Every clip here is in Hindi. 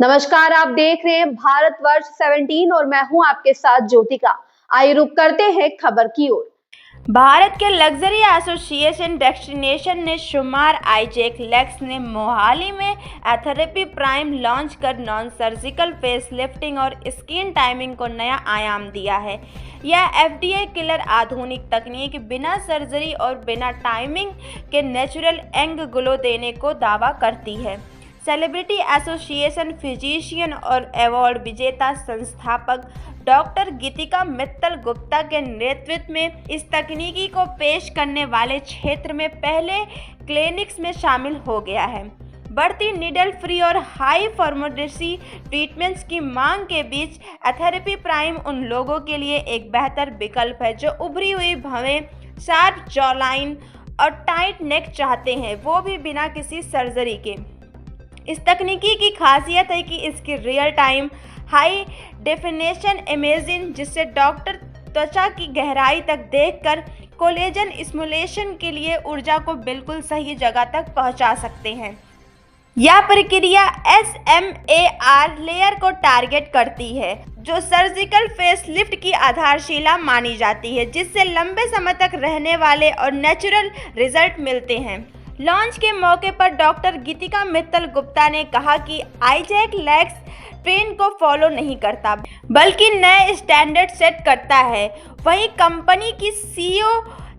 नमस्कार, आप देख रहे हैं भारतवर्ष 17 और मैं हूं आपके साथ ज्योतिका। आइए रुक करते हैं खबर की ओर। भारत के लग्जरी एसोसिएशन डेस्टिनेशन ने शुमार आईजैक लेक्स ने मोहाली में एथेरेपी प्राइम लॉन्च कर नॉन सर्जिकल फेस लिफ्टिंग और स्किन टाइमिंग को नया आयाम दिया है। यह एफडीए क्लियर आधुनिक तकनीक बिना सर्जरी और बिना टाइमिंग के नेचुरल यंग ग्लो देने को दावा करती है। सेलिब्रिटी एसोसिएशन फिजिशियन और अवार्ड विजेता संस्थापक डॉक्टर गीतिका मित्तल गुप्ता के नेतृत्व में इस तकनीकी को पेश करने वाले क्षेत्र में पहले क्लिनिक्स में शामिल हो गया है। बढ़ती नीडल फ्री और हाई फॉर्मेडेसी ट्रीटमेंट्स की मांग के बीच एथेरेपी प्राइम उन लोगों के लिए एक बेहतर विकल्प है जो उभरी हुई भवें, शार्प जॉलाइन और टाइट नेक चाहते हैं, वो भी बिना किसी सर्जरी के। इस तकनीकी की खासियत है कि इसकी real time high definition imaging, जिससे डॉक्टर त्वचा की गहराई तक देखकर कोलेजन स्टिमुलेशन के लिए ऊर्जा को बिल्कुल सही जगह तक पहुंचा सकते हैं। यह प्रक्रिया SMAR लेयर को टारगेट करती है, जो सर्जिकल फेस लिफ्ट की आधारशिला मानी जाती है, जिससे लंबे समय तक रहने वाले और नेचुरल रिजल्ट मिलते हैं। लॉन्च के मौके पर डॉक्टर गीतिका मित्तल गुप्ता ने कहा कि आईजैक लेक्स ट्रेंड को फॉलो नहीं करता बल्कि नए स्टैंडर्ड सेट करता है। वहीं कंपनी की CEO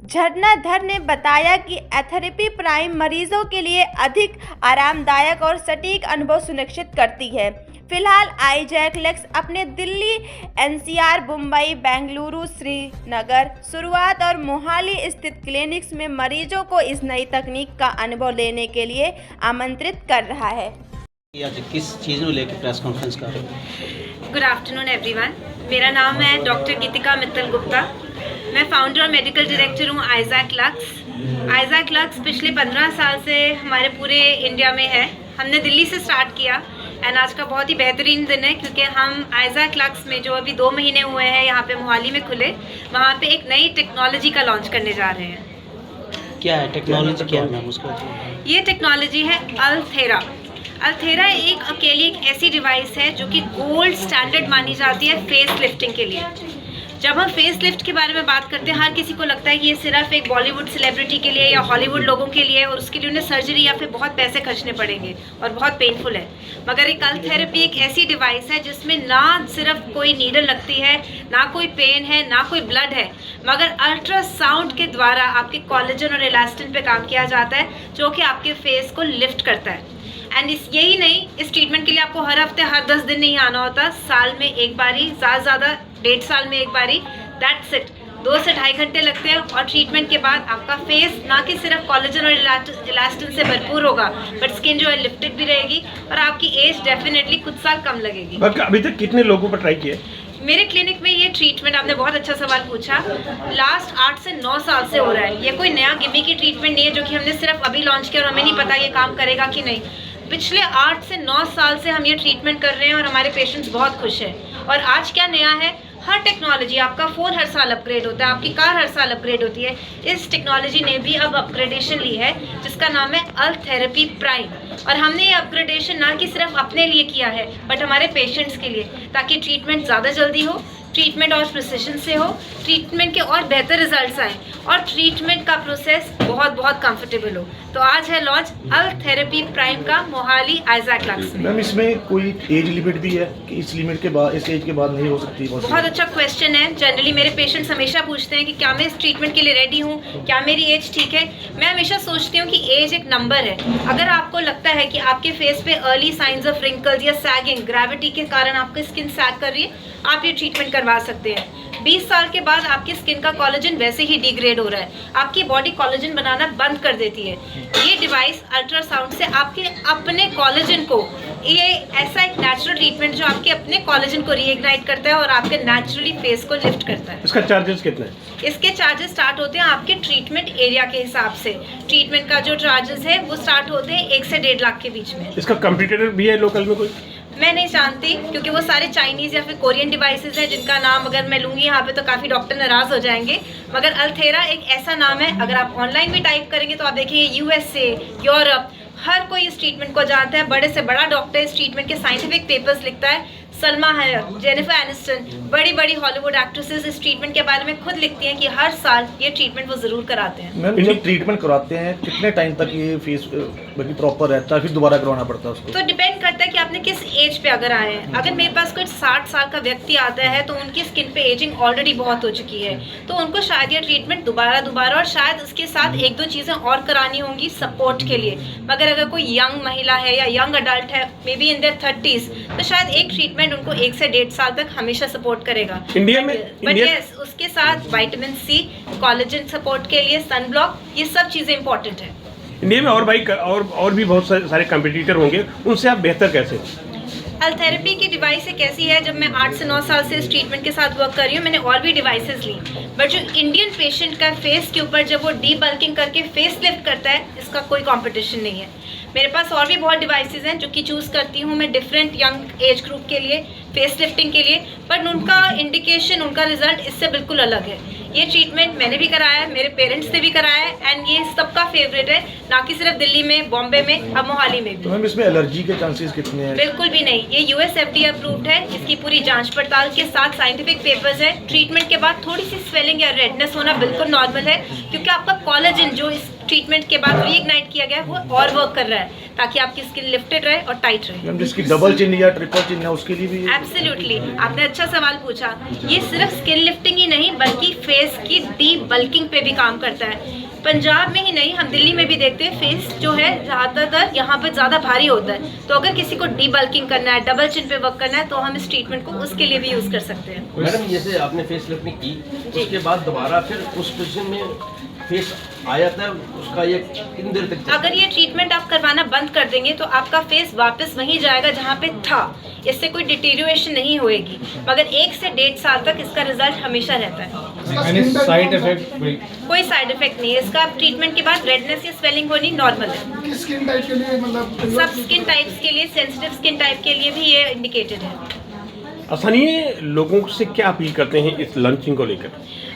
झरना धर ने बताया कि एथेरेपी प्राइम मरीजों के लिए अधिक आरामदायक और सटीक अनुभव सुनिश्चित करती है। फिलहाल आईजैक लेक्स अपने दिल्ली, NCR, मुंबई, बेंगलुरु, श्रीनगर, सूरत और मोहाली स्थित क्लिनिक्स में मरीजों को इस नई तकनीक का अनुभव लेने के लिए आमंत्रित कर रहा है। आज किस चीज़ को लेकर प्रेस कॉन्फ्रेंस कर रहे हो? गुड आफ्टरनून एवरीवन, मेरा नाम है डॉक्टर गीतिका मित्तल गुप्ता। मैं फाउंडर और मेडिकल डायरेक्टर हूँ आईजैक लक्स। आईजैक लक्स पिछले 15 साल से हमारे पूरे इंडिया में है। हमने दिल्ली से स्टार्ट किया एंड आज का बहुत ही बेहतरीन दिन है क्योंकि हम आईजैक लक्स में जो अभी 2 महीने हुए हैं यहाँ पे मोहाली में खुले, वहाँ पे एक नई टेक्नोलॉजी का लॉन्च करने जा रहे हैं। क्या है टेक्नोलॉजी, क्या है मैम उसको? ये टेक्नोलॉजी है अल्थेरा। अल्थेरा एक अकेली एक ऐसी डिवाइस है जो कि गोल्ड स्टैंडर्ड मानी जाती है फेस लिफ्टिंग के लिए। जब हम फेस लिफ्ट के बारे में बात करते हैं, हर किसी को लगता है कि ये सिर्फ एक बॉलीवुड सेलिब्रिटी के लिए या हॉलीवुड लोगों के लिए और उसके लिए उन्हें सर्जरी या फिर बहुत पैसे खर्चने पड़ेंगे और बहुत पेनफुल है। मगर एक अल्थेरेपी एक ऐसी डिवाइस है जिसमें ना सिर्फ कोई नीडल लगती है, ना कोई पेन है, ना कोई ब्लड है, मगर अल्ट्रासाउंड के द्वारा आपके कोलेजन और इलास्टिन पे काम किया जाता है जो कि आपके फेस को लिफ्ट करता है। एंड यही नहीं, इस ट्रीटमेंट के लिए आपको हर हफ्ते हर 10 दिन नहीं आना होता, साल में एक बारी, ज़्यादा 1.5 साल में एक बारी, दैट्स इट। 2 से 2.5 घंटे लगते हैं और ट्रीटमेंट के बाद आपका फेस ना कि सिर्फ कोलेजन और इलास्टिन से भरपूर होगा बट स्किन जो है लिफ्टेड भी रहेगी और आपकी एज डेफिनेटली कुछ साल कम लगेगी। अभी तक कितने लोगों पर ट्राई किए? मेरे क्लिनिक में ये ट्रीटमेंट, आपने बहुत अच्छा सवाल पूछा, लास्ट 8 से 9 साल से हो रहा है। ये कोई नया गिमी की ट्रीटमेंट नहीं है जो कि हमने सिर्फ अभी लॉन्च किया और हमें नहीं पता ये काम करेगा कि नहीं। पिछले 8 से 9 साल से हम ये ट्रीटमेंट कर रहे हैं और हमारे पेशेंट्स बहुत खुश हैं। और आज क्या नया है, हर टेक्नोलॉजी, आपका फ़ोन हर साल अपग्रेड होता है, आपकी कार हर साल अपग्रेड होती है। इस टेक्नोलॉजी ने भी अब अपग्रेडेशन ली है जिसका नाम है अल्थेरेपी प्राइम। और हमने ये अपग्रेडेशन ना कि सिर्फ अपने लिए किया है बट हमारे पेशेंट्स के लिए, ताकि ट्रीटमेंट ज़्यादा जल्दी हो, ट्रीटमेंट और प्रिसिशन से हो, ट्रीटमेंट के और बेहतर रिजल्ट्स आए और ट्रीटमेंट का प्रोसेस बहुत कंफर्टेबल हो। तो आज है लॉन्च अल्थेरेपी प्राइम का मोहाली आईजैक लक्स में। मैम, इसमें कोई एज लिमिट भी है कि इस लिमिट के बाद, इस एज के बाद नहीं हो सकती? बहुत अच्छा क्वेश्चन है। जनरली मेरे पेशेंट्स हमेशा पूछते हैं कि क्या मैं इस ट्रीटमेंट के लिए रेडी हूँ, क्या मेरी एज ठीक है। मैं हमेशा सोचती हूँ कि एज एक नंबर है। अगर आपको लगता है कि आपके फेस पे अर्ली साइंस ऑफ रिंकल्स या सैगिंग, ग्रेविटी के कारण आपकी स्किन सैग कर रही है, आप ये ट्रीटमेंट करवा सकते हैं। 20 साल के बाद आपकी स्किन का कोलेजन वैसे ही डिग्रेड हो रहा है, आपकी बॉडी कोलेजन बनाना बंद कर देती है। ये डिवाइस अल्ट्रासाउंड से आपके अपने कोलेजन को, ये ऐसा एक नेचुरल ट्रीटमेंट जो आपके अपने कोलेजन को रीइग्नाइट करता है और आपके नेचुरली फेस को लिफ्ट करता है। इसका चार्जेस कितना है? इसके चार्जेस स्टार्ट होते हैं आपके ट्रीटमेंट एरिया के हिसाब से। ट्रीटमेंट का जो चार्जेस है वो स्टार्ट होते हैं 1 से 1.5 लाख के बीच में। इसका कंपटीटर भी है लोकल में कोई? मैं नहीं जानती क्योंकि वो सारे चाइनीज़ या फिर कोरियन डिवाइसेस हैं जिनका नाम अगर मैं लूँगी यहाँ पे तो काफ़ी डॉक्टर नाराज़ हो जाएंगे। मगर अल्थेरा एक ऐसा नाम है, अगर आप ऑनलाइन भी टाइप करेंगे तो आप देखेंगे USA, यूरोप, हर कोई इस ट्रीटमेंट को जानता है, बड़े से बड़ा डॉक्टर इस ट्रीटमेंट के साइंटिफिक पेपर्स लिखता है। सलमा हैक, जेनिफर एनिस्टन, बड़ी बड़ी हॉलीवुड एक्ट्रेसेस इस ट्रीटमेंट के बारे में खुद लिखती हैं कि हर साल ये ट्रीटमेंट वो ज़रूर कराते हैं। मैम जब ट्रीटमेंट कराते हैं कितने टाइम तक ये फेस बाकी प्रॉपर रहता है, फिर दोबारा करवाना पड़ता है उसको? तो डिपेंड करता है कि आपने किस एज पे अगर आए हैं। अगर मेरे पास कोई 60 साल का व्यक्ति आता है तो उनकी स्किन पे एजिंग ऑलरेडी बहुत हो चुकी है, तो उनको शायद ये ट्रीटमेंट दोबारा और शायद उसके साथ एक दो चीज़ें और करानी होंगी सपोर्ट के लिए। मगर अगर कोई यंग महिला है या यंग अडल्ट है, may be in their 30s, तो शायद एक ट्रीटमेंट उनको 1 से 1.5 साल तक हमेशा सपोर्ट करेगा। इंडिया में बट यस, उसके साथ विटामिन सी, कोलेजन सपोर्ट के लिए, सन ब्लॉक, ये सब चीज़ें इंपॉर्टेंट है। इंडिया में और भाई और भी बहुत सारे कंपटीटर होंगे, उनसे आप बेहतर कैसे? अल्थेरेपी की डिवाइस एक ऐसी है, जब मैं 8 से 9 साल से इस ट्रीटमेंट के साथ वर्क कर रही हूँ, मैंने और भी डिवाइसेस ली, बट जो इंडियन पेशेंट का फेस के ऊपर जब वो डी बल्किंग करके फेस लिफ्ट करता है, इसका कोई कंपटीशन नहीं है। मेरे पास और भी बहुत डिवाइसेस हैं जो कि चूज़ करती हूँ मैं डिफरेंट यंग एज ग्रुप के लिए, फेस लिफ्टिंग के लिए, बट उनका इंडिकेशन, उनका रिजल्ट इससे बिल्कुल अलग है। ये ट्रीटमेंट मैंने भी कराया है, मेरे पेरेंट्स ने भी कराया है, एंड ये सबका फेवरेट है, ना कि सिर्फ दिल्ली में, बॉम्बे में, अब मोहाली में भी। तो मैम इसमें एलर्जी के चांसेस कितने हैं? बिल्कुल भी नहीं, ये US FDA अप्रूव्ड है, इसकी पूरी जांच पड़ताल के साथ साइंटिफिक पेपर्स है। ट्रीटमेंट के बाद थोड़ी सी स्वेलिंग या रेडनेस होना बिल्कुल नॉर्मल है, क्योंकि आपका कोलेजन जो इस ट्रीटमेंट के बाद रीइग्नाइट किया गया है वो और वर्क कर रहा है, ताकि आपकी स्किन लिफ्टेड रहे और टाइट रहे। मैम जिसकी डबल चिन या ट्रिपल चिन है उसके लिए भी? एब्सोल्युटली, आपने अच्छा सवाल पूछा। ये सिर्फ स्किन लिफ्टिंग ही नहीं बल्कि फेस की डी बल्किंग पे भी काम करता है। पंजाब में ही नहीं, हम दिल्ली में भी देखते हैं फेस जो है ज़्यादातर यहाँ पे ज़्यादा भारी होता है, तो अगर किसी को डी बल्किंग करना है, डबल चिन पे वर्क करना है, तो हम इस ट्रीटमेंट को उसके लिए भी यूज़ कर सकते हैं। मैडम जैसे आपने फेस लिफ्टिंग की, उसके बाद दोबारा फिर उस पोजीशन में फेस आ जाता है, उसका ये कितनी देर तक? अगर ये ट्रीटमेंट आप करवाना बंद कर देंगे तो आपका फेस वापस वहीं जाएगा जहाँ पे था, इससे कोई डिटीरियोरेशन नहीं होएगी, मगर 1 से 1.5 साल तक इसका रिजल्ट हमेशा रहता है। साइड इफेक्ट कोई साइड इफेक्ट नहीं है इसका। ट्रीटमेंट के बाद रेडनेस या स्वेलिंग होनी नॉर्मल है। स्किन टाइप के लिए, मतलब सब स्किन टाइप्स के लिए, सेंसिटिव स्किन टाइप के लिए भी ये इंडिकेटेड है। स्थानीय लोगों से क्या अपील करते हैं इस लंचिंग को लेकर?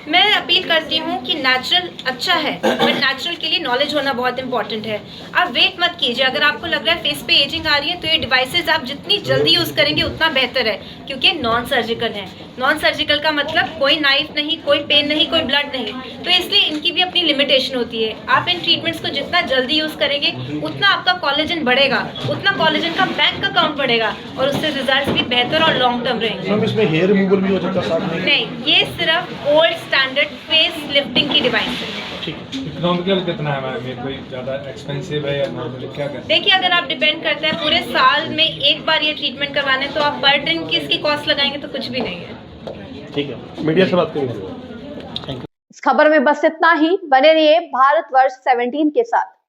मैं अपील करती हूँ कि नेचुरल अच्छा है, बट नेचुरल के लिए नॉलेज होना बहुत इंपॉर्टेंट है। आप वेट मत कीजिए, अगर आपको लग रहा है फेस पे एजिंग आ रही है तो ये डिवाइसेस आप जितनी जल्दी यूज़ करेंगे उतना बेहतर है, क्योंकि नॉन सर्जिकल है। नॉन सर्जिकल का मतलब कोई नाइफ नहीं, कोई पेन नहीं, कोई ब्लड नहीं, तो इसलिए इनकी भी अपनी लिमिटेशन होती है। आप इन ट्रीटमेंट्स को जितना जल्दी यूज़ करेंगे उतना आपका कोलेजन बढ़ेगा, उतना कोलेजन का बैंक अकाउंट बढ़ेगा और उससे रिजल्ट भी बेहतर और लॉन्ग टर्म रहेंगे। मैम इसमें हेयर रिमूवल भी हो सकता है साथ में? नहीं, ये सिर्फ ओल्ड स्टैंडर्ड फेस लिफ्टिंग की डिवाइस है। इकोनॉमिकल कितना है मैम? ये कोई ज़्यादा एक्सपेंसिव है या नॉर्मली क्या करते हैं? देखिए, अगर आप डिपेंड करते हैं पूरे साल में एक बार ये ट्रीटमेंट करवाने, तो आप पर दिन की इसकी कॉस्ट लगाएंगे तो कुछ भी नहीं है। ठीक है, मीडिया से बात करेंगे। इस खबर में बस इतना ही। बने रहिए भारतवर्ष 17 के साथ।